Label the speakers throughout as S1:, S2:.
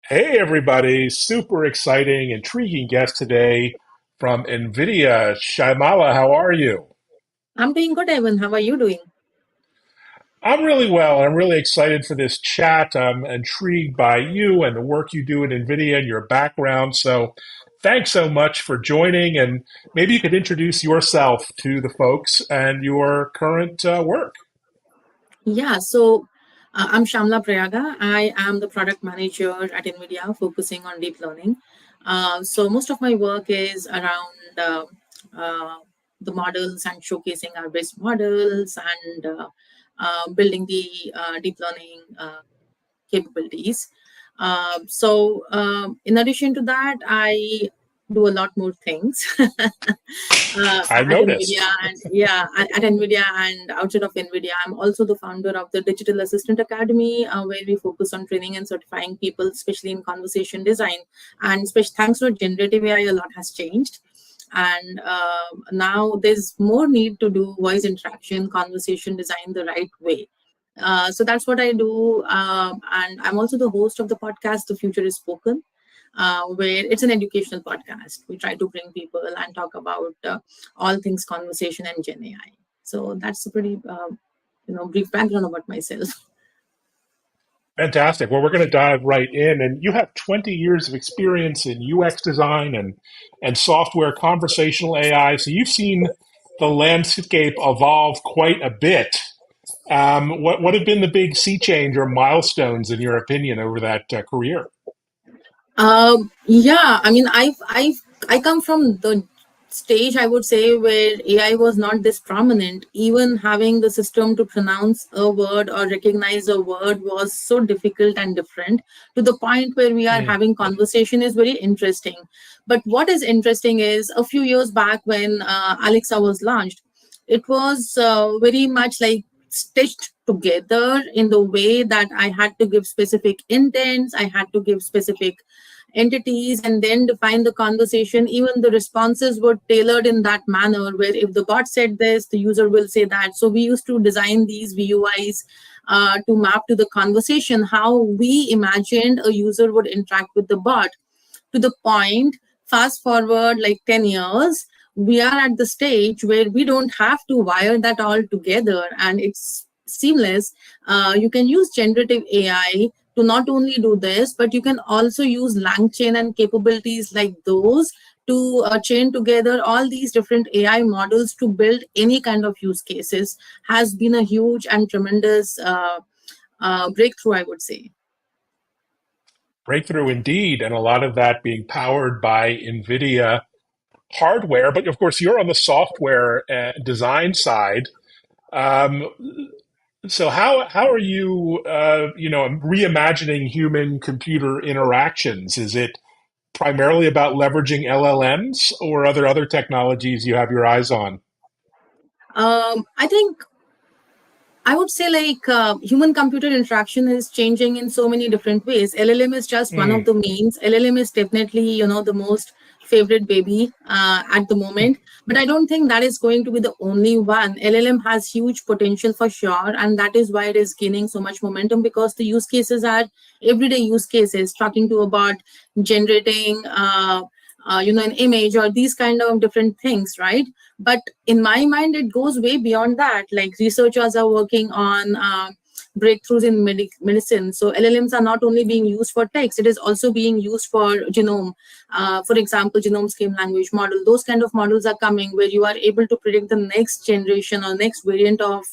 S1: Hey, everybody. Super exciting, intriguing guest today from NVIDIA. Shymala, how are you?
S2: I'm doing good, Evan. How are you doing?
S1: I'm really well. I'm really excited for this chat. I'm intrigued by you and the work you do at NVIDIA and your background. So thanks so much for joining. And maybe you could introduce yourself to the folks and your current work.
S2: I'm Shyamala Prayaga. I am the product manager at NVIDIA focusing on deep learning. Most of my work is around uh, the models and showcasing our best models and building the deep learning capabilities. In addition to that, I do a lot more things
S1: I
S2: at NVIDIA,
S1: noticed.
S2: and at NVIDIA and outside of NVIDIA, I'm also the founder of the Digital Assistant Academy, where we focus on training and certifying people, especially in conversation design. And especially thanks to generative AI, a lot has changed. And now there's more need to do voice interaction, conversation design the right way. So that's what I do. And I'm also the host of the podcast, The Future is Spoken, where it's an educational podcast. We try to bring people and talk about all things conversation and Gen AI. So that's a pretty, brief background about myself.
S1: Fantastic. Well, we're going to dive right in. And you have 20 years of experience in UX design and software conversational AI. So you've seen the landscape evolve quite a bit. What have been the big sea change or milestones, in your opinion, over that career?
S2: I mean, I come from the stage, I would say, where AI was not this prominent. Even having the system to pronounce a word or recognize a word was so difficult and different, to the point where we are
S1: Mm.
S2: having conversation is very interesting. But what is interesting is a few years back when Alexa was launched, it was very much like stitched together in the way that I had to give specific intents, I had to give specific entities and then define the conversation. Even the responses were tailored in that manner, where if the bot said this, the user will say that. So we used to design these VUIs to map to the conversation how we imagined a user would interact with the bot. To the point, fast forward like 10 years, we are at the stage where we don't have to wire that all together, and it's seamless. You can use generative AI to not only do this, but you can also use LangChain and capabilities like those to chain together all these different AI models to build any kind of use cases. Has been a huge and tremendous breakthrough, I would say.
S1: Breakthrough indeed, and a lot of that being powered by NVIDIA hardware. But of course, you're on the software design side. Um, so how are you reimagining human computer interactions? Is it primarily about leveraging LLMs or other technologies you have your eyes on?
S2: I think I would say like human computer interaction is changing in so many different ways. LLM is just one of
S1: Mm.
S2: the means. LLM is definitely, the most favorite baby at the moment. But I don't think that is going to be the only one. LLM has huge potential for sure. And that is why it is gaining so much momentum, because the use cases are everyday use cases, talking to a bot, generating, an image or these kind of different things, right? But in my mind, it goes way beyond that. Like researchers are working on breakthroughs in medicine. So LLMs are not only being used for text, it is also being used for genome. For example, genome scheme language model. Those kind of models are coming where you are able to predict the next generation or next variant of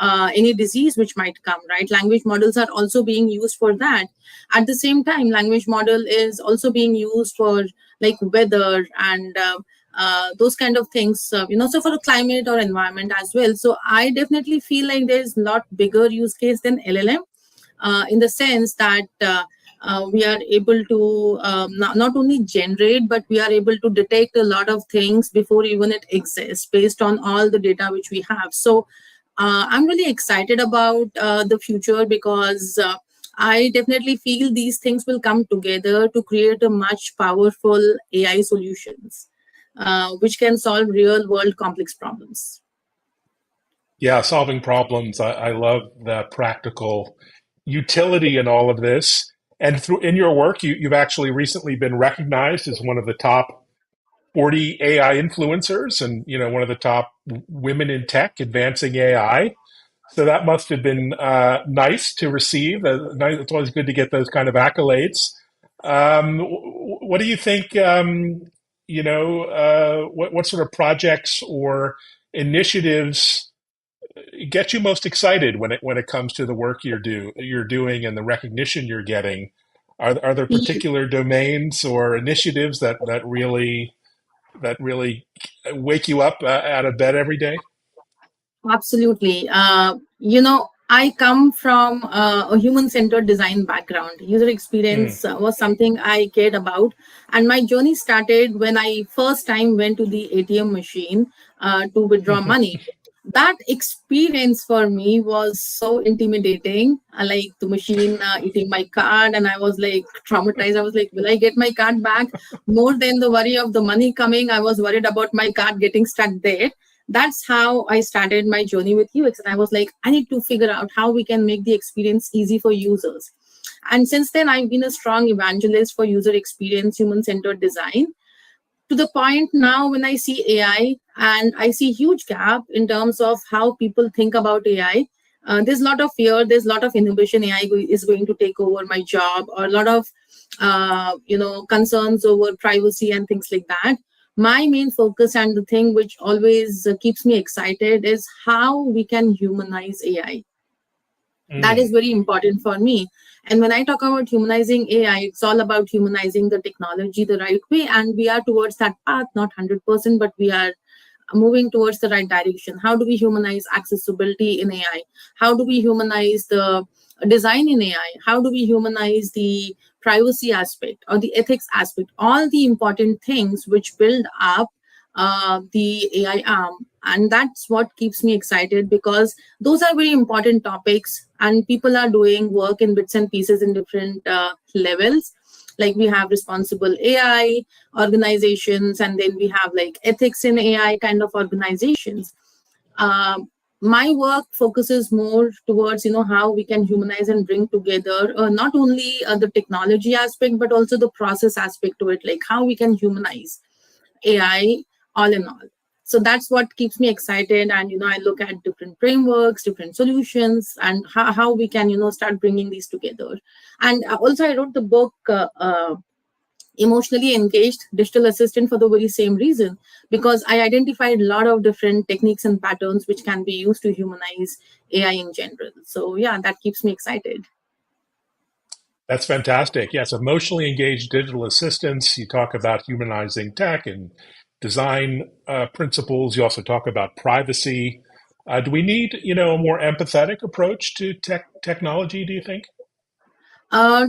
S2: any disease which might come, right? Language models are also being used for that. At the same time, language model is also being used for like weather and those kind of things, so for the climate or environment as well. So I definitely feel like there's a lot bigger use case than LLM, in the sense that we are able to not only generate, but we are able to detect a lot of things before even it exists based on all the data which we have. So I'm really excited about the future, because I definitely feel these things will come together to create a much powerful AI solutions, which can solve real world complex problems.
S1: Yeah, solving problems. I love the practical utility in all of this. And through in your work, you've actually recently been recognized as one of the top 40 AI influencers, and one of the top women in tech advancing AI. So that must have been nice to receive. It's always good to get those kind of accolades. What do you think? What sort of projects or initiatives get you most excited when it comes to the work you're doing and the recognition you're getting? Are there particular domains or initiatives that really wake you up out of bed every day?
S2: Absolutely. I come from a human centered design background. User
S1: Mm,
S2: experience was something I cared about. And my journey started when I first time went to the ATM machine to withdraw money. That experience for me was so intimidating. Like the machine eating my card, and I was like traumatized. I was like, will I get my card back? More than the worry of the money coming, I was worried about my card getting stuck there. That's how I started my journey with UX. And I was like, I need to figure out how we can make the experience easy for users. And since then, I've been a strong evangelist for user experience, human centered design, to the point now when I see AI and I see huge gap in terms of how people think about AI. There's a lot of fear, there's a lot of inhibition. AI is going to take over my job, or a lot of concerns over privacy and things like that. My main focus and the thing which always keeps me excited is how we can humanize AI. That
S1: mm,
S2: is very important for me. And when I talk about humanizing AI, it's all about humanizing the technology the right way, and we are towards that path, not 100%, but we are moving towards the right direction. How do we humanize accessibility in AI? How do we humanize the design in AI? How do we humanize the privacy aspect or the ethics aspect? All the important things which build up the AI arm. And that's what keeps me excited, because those are very important topics, and people are doing work in bits and pieces in different levels. Like we have responsible AI organizations, and then we have like ethics in AI kind of organizations. Um, my work focuses more towards how we can humanize and bring together not only the technology aspect but also the process aspect to it, like how we can humanize AI all in all. So that's what keeps me excited. And, I look at different frameworks, different solutions, and how we can, start bringing these together. And also, I wrote the book, Emotionally Engaged Digital Assistant, for the very same reason, because I identified a lot of different techniques and patterns which can be used to humanize AI in general. So, yeah, that keeps me excited.
S1: that's fantastic. Yes, emotionally engaged digital assistants. You talk about humanizing tech and design principles. You also talk about privacy. Do we need, a more empathetic approach to technology, do you think?
S2: Uh,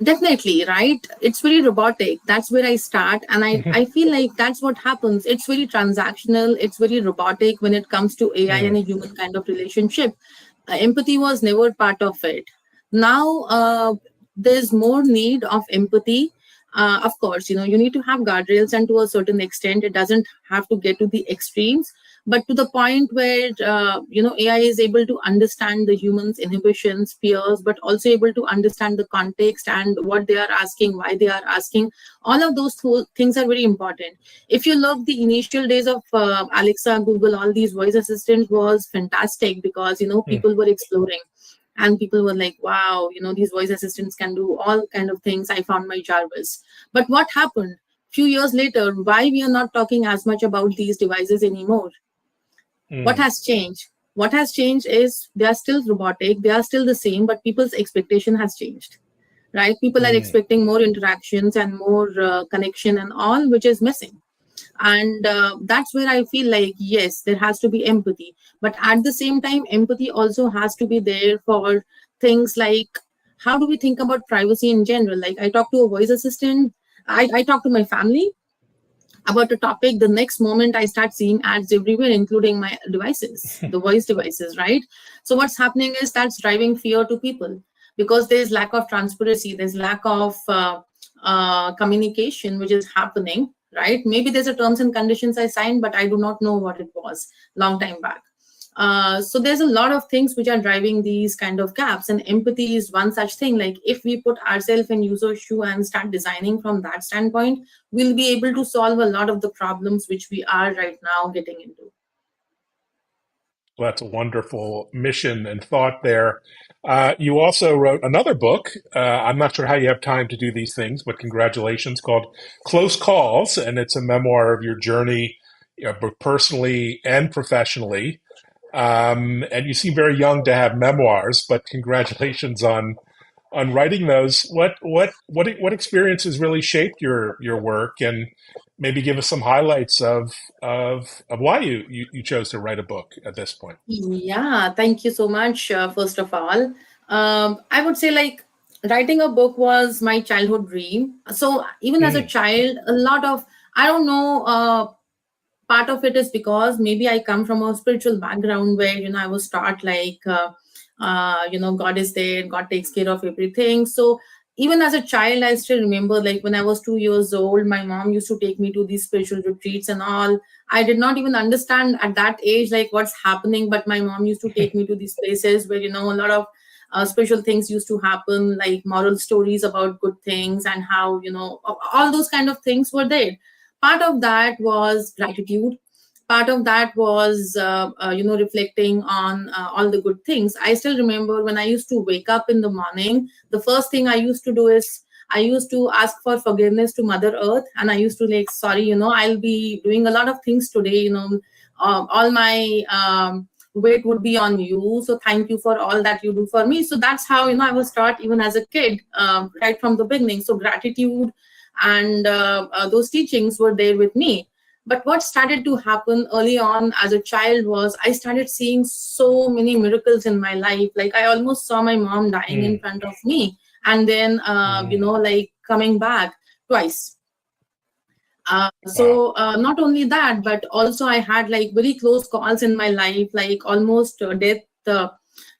S2: Definitely, right? It's very robotic. That's where I start. And I feel like that's what happens. It's very transactional, it's very robotic when it comes to AI and
S1: Mm,
S2: a human kind of relationship. Empathy was never part of it. Now, there's more need of empathy. Of course, you need to have guardrails, and to a certain extent, it doesn't have to get to the extremes, but to the point where AI is able to understand the humans inhibitions, fears, but also able to understand the context and what they are asking, why they are asking. All of those things are very important. If you look, the initial days of Alexa, Google, all these voice assistants was fantastic, because
S1: mm.
S2: people were exploring, and people were like, wow, these voice assistants can do all kind of things. I found my Jarvis. But what happened few years later? Why we are not talking as much about these devices anymore? What
S1: Mm,
S2: has changed? What has changed is they are still robotic, they are still the same, but people's expectation has changed, right? People are
S1: mm,
S2: expecting more interactions and more connection and all, which is missing. And that's where I feel like, yes, there has to be empathy, but at the same time, empathy also has to be there for things like, how do we think about privacy in general? Like, I talk to a voice assistant, I talk to my family about a topic, the next moment I start seeing ads everywhere, including my devices, the voice devices, right? So what's happening is that's driving fear to people, because there's lack of transparency, there's lack of communication which is happening, right? Maybe there's a terms and conditions I signed, but I do not know what it was long time back. So there's a lot of things which are driving these kind of gaps, and empathy is one such thing. Like if we put ourselves in user shoe and start designing from that standpoint, we'll be able to solve a lot of the problems which we are right now getting into.
S1: Well, that's a wonderful mission and thought there. You also wrote another book. I'm not sure how you have time to do these things, but congratulations, called Close Calls, and it's a memoir of your journey, both personally and professionally. And you seem very young to have memoirs, but congratulations on writing those. What experiences really shaped your work, and maybe give us some highlights of why you chose to write a book at this point.
S2: Yeah, thank you so much. First of all, I would say like writing a book was my childhood dream. So even as a
S1: Mm,
S2: child, a lot of, I don't know, part of it is because maybe I come from a spiritual background where I was taught like God is there, God takes care of everything. So even as a child, I still remember like when I was 2 years old, my mom used to take me to these spiritual retreats and all. I did not even understand at that age like what's happening, but my mom used to take me to these places where a lot of special things used to happen, like moral stories about good things and how all those kind of things were there. Part of that was gratitude. Part of that was reflecting on all the good things. I still remember when I used to wake up in the morning, the first thing I used to do is I used to ask for forgiveness to Mother Earth, and I used to like, sorry, I'll be doing a lot of things today, all my weight would be on you, so thank you for all that you do for me. So that's how I was taught even as a kid, right from the beginning. So gratitude and those teachings were there with me. But what started to happen early on as a child was I started seeing so many miracles in my life. Like I almost saw my mom dying in
S1: mm,
S2: front of me, and then
S1: mm.
S2: like coming back twice.
S1: Wow.
S2: Not only that, but also I had like very close calls in my life, like almost death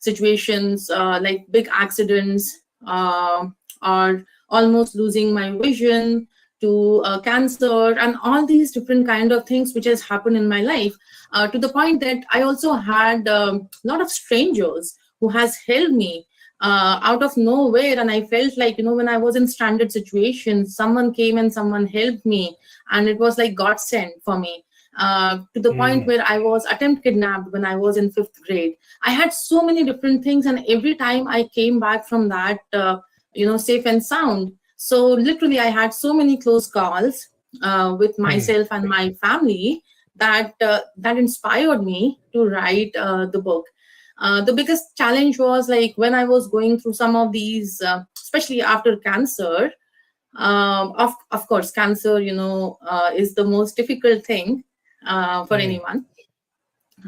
S2: situations, like big accidents, or almost losing my vision to cancer, and all these different kind of things which has happened in my life, to the point that I also had a lot of strangers who has helped me out of nowhere. And I felt like when I was in stranded situations, someone came and someone helped me, and it was like God sent for me. To the point
S1: Mm,
S2: where I was attempt kidnapped when I was in fifth grade. I had so many different things, and every time I came back from that, safe and sound. So literally, I had so many close calls with
S1: mm,
S2: myself and my family that inspired me to write the book. The biggest challenge was like when I was going through some of these, especially after cancer. Of course, cancer, is the most difficult thing for
S1: mm,
S2: anyone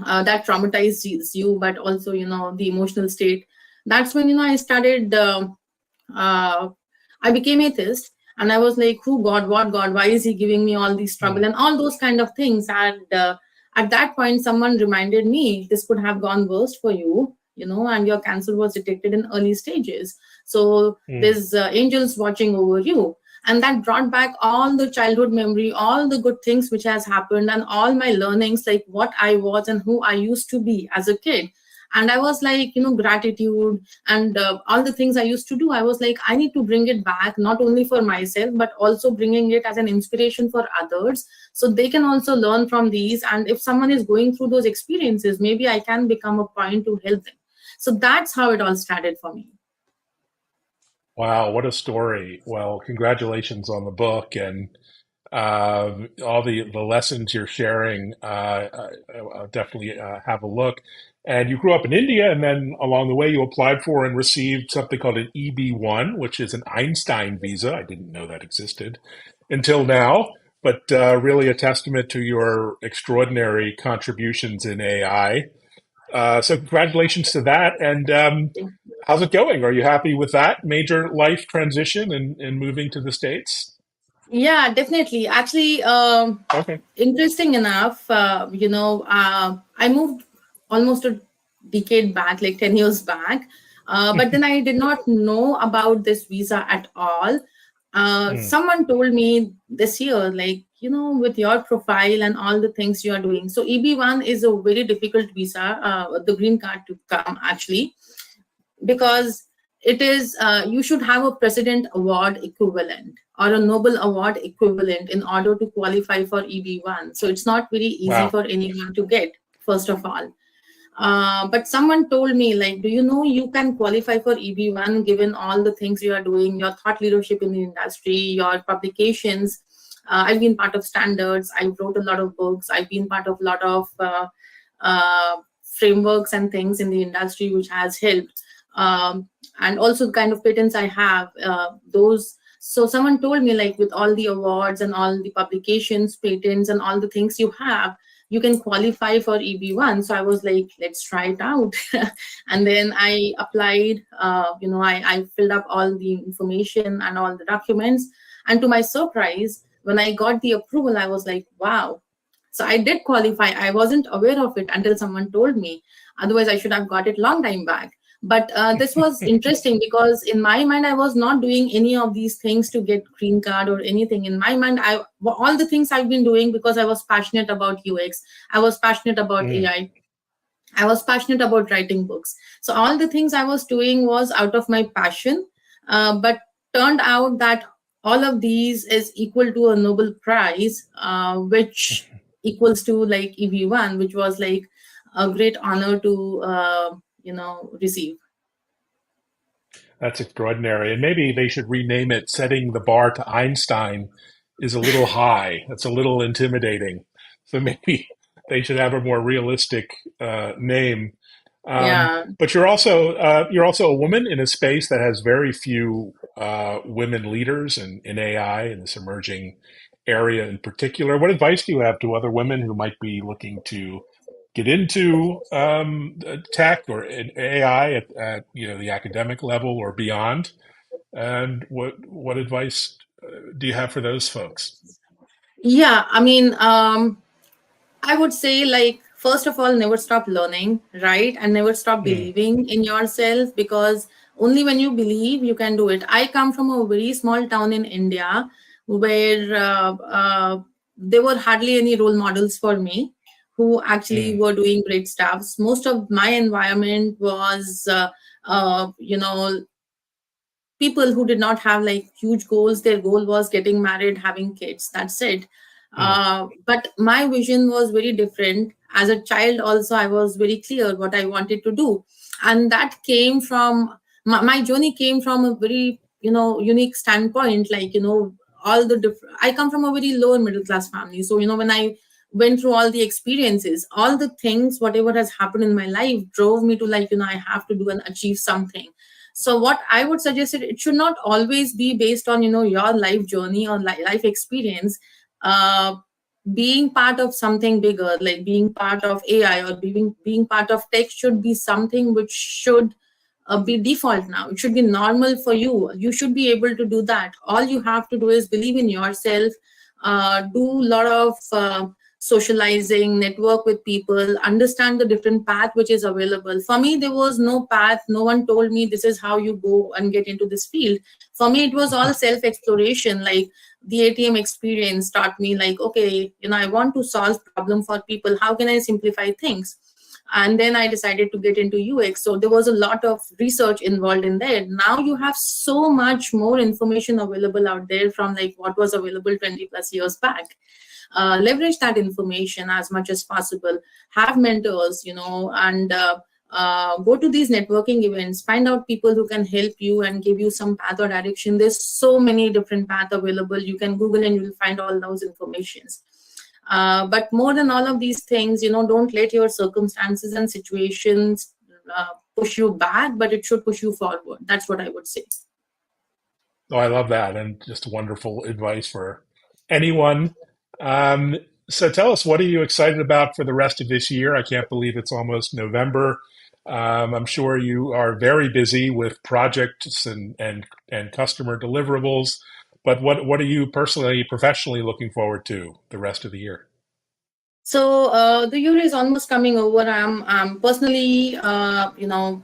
S2: that traumatizes you, but also, the emotional state. That's when, I started, uh, I became atheist. And I was like, who God, what God, why is he giving me all these trouble
S1: mm,
S2: and all those kind of things. And at that point, someone reminded me this could have gone worse for you, and your cancer was detected in early stages. So
S1: mm.
S2: there's angels watching over you. And that brought back all the childhood memory, all the good things which has happened, and all my learnings, like what I was and who I used to be as a kid. And I was like, gratitude and all the things I used to do, I was like, I need to bring it back, not only for myself but also bringing it as an inspiration for others, so they can also learn from these. And if someone is going through those experiences, maybe I can become a point to help them. So that's how it all started for me.
S1: Wow, what a story. Well, congratulations on the book and all the lessons you're sharing. I'll definitely have a look. And you grew up in India, and then along the way, you applied for and received something called an EB-1, which is an Einstein visa. I didn't know that existed until now, but really a testament to your extraordinary contributions in AI. So congratulations to that. And how's it going? Are you happy with that major life transition and moving to the States?
S2: Yeah, definitely. Actually,
S1: Okay.
S2: interesting enough, I moved almost a decade back, like 10 years back. But then I did not know about this visa at all.
S1: Mm,
S2: Someone told me this year, like with your profile and all the things you are doing. So EB1 is a very difficult visa, the green card to come actually, because it is you should have a president award equivalent or a Nobel award equivalent in order to qualify for EB1. So it's not very easy
S1: Wow.
S2: for anyone to get, first of all. But someone told me, like, do you know you can qualify for EB1 given all the things you are doing, your thought leadership in the industry, your publications. I've been part of standards. I wrote a lot of books. I've been part of a lot of frameworks and things in the industry, which has helped. And also the kind of patents I have, those. So someone told me, like, with all the awards and all the publications, patents, and all the things you have, you can qualify for EB1. So I was like, let's try it out. And then I applied, I filled up all the information and all the documents. And to my surprise, when I got the approval, I was like, wow. So I did qualify. I wasn't aware of it until someone told me. Otherwise, I should have got it long time back. But this was interesting because in my mind, I was not doing any of these things to get green card or anything. In my mind, all the things I've been doing because I was passionate about UX, I was passionate about
S1: Mm.
S2: AI, I was passionate about writing books. So all the things I was doing was out of my passion, but turned out that all of these is equal to a Nobel Prize, which equals to like EB1, which was like a great honor to receive.
S1: That's extraordinary. And maybe they should rename it "Setting the Bar to Einstein" is a little high. That's a little intimidating. So maybe they should have a more realistic name.
S2: Yeah.
S1: But you're also a woman in a space that has very few women leaders in AI in this emerging area in particular. What advice do you have to other women who might be looking to get into tech or AI at the academic level or beyond? And what advice do you have for those folks?
S2: Yeah, I mean, I would say, like, first of all, never stop learning, right? And never stop
S1: Mm,
S2: believing in yourself, because only when you believe, you can do it. I come from a very small town in India where there were hardly any role models for me who actually
S1: mm,
S2: were doing great stuff. Most of my environment was, people who did not have like huge goals. Their goal was getting married, having kids, that's it.
S1: mm.
S2: But my vision was very different. As a child also, I was very clear what I wanted to do, and that came from my journey came from a very unique standpoint. Like, all the different, I come from a very lower middle class family. So when I went through all the experiences, all the things, whatever has happened in my life drove me to, like, I have to do and achieve something. So what I would suggest, it should not always be based on your life journey or life experience. uh, Being part of something bigger, like being part of AI or being part of tech, should be something which should be default now. It should be normal for you. You should be able to do that. All you have to do is believe in yourself, do a lot of socializing, network with people, understand the different path which is available. For me, there was no path. No one told me this is how you go and get into this field. For me, it was all self exploration. Like, the ATM experience taught me, like, okay, I want to solve problem for people. How can I simplify things? And then I decided to get into UX. So there was a lot of research involved in there. Now you have so much more information available out there from like what was available 20 plus years back. Leverage that information as much as possible. Have mentors, and go to these networking events. Find out people who can help you and give you some path or direction. There's so many different paths available. You can Google and you'll find all those informations. But more than all of these things, don't let your circumstances and situations push you back, but it should push you forward. That's what I would say.
S1: Oh, I love that, and just wonderful advice for anyone. Um, so tell us, what are you excited about for the rest of this year? I can't believe it's almost November. I'm sure you are very busy with projects and customer deliverables. But what are you personally, professionally looking forward to the rest of the year?
S2: So the year is almost coming over. I'm personally, a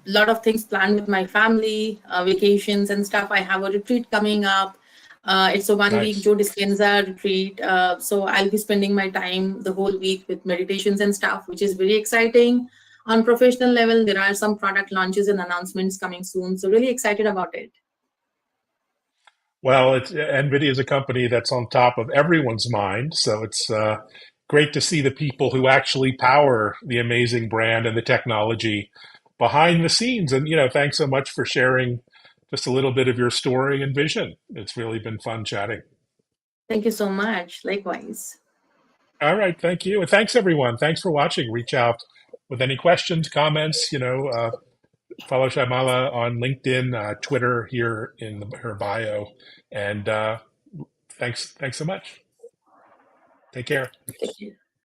S2: lot of things planned with my family, vacations and stuff. I have a retreat coming up. It's a 1 week
S1: Nice.
S2: Joe Dispenza retreat. So I'll be spending my time the whole week with meditations and stuff, which is very exciting. On professional level, there are some product launches and announcements coming soon. So really excited about it.
S1: Well, NVIDIA is a company that's on top of everyone's mind, so it's great to see the people who actually power the amazing brand and the technology behind the scenes. And thanks so much for sharing just a little bit of your story and vision. It's really been fun chatting.
S2: Thank you so much. Likewise.
S1: All right, thank you, and thanks everyone. Thanks for watching. Reach out with any questions, comments. Follow Shyamala on LinkedIn, Twitter here in her bio, and thanks so much. Take care.
S2: Thank you.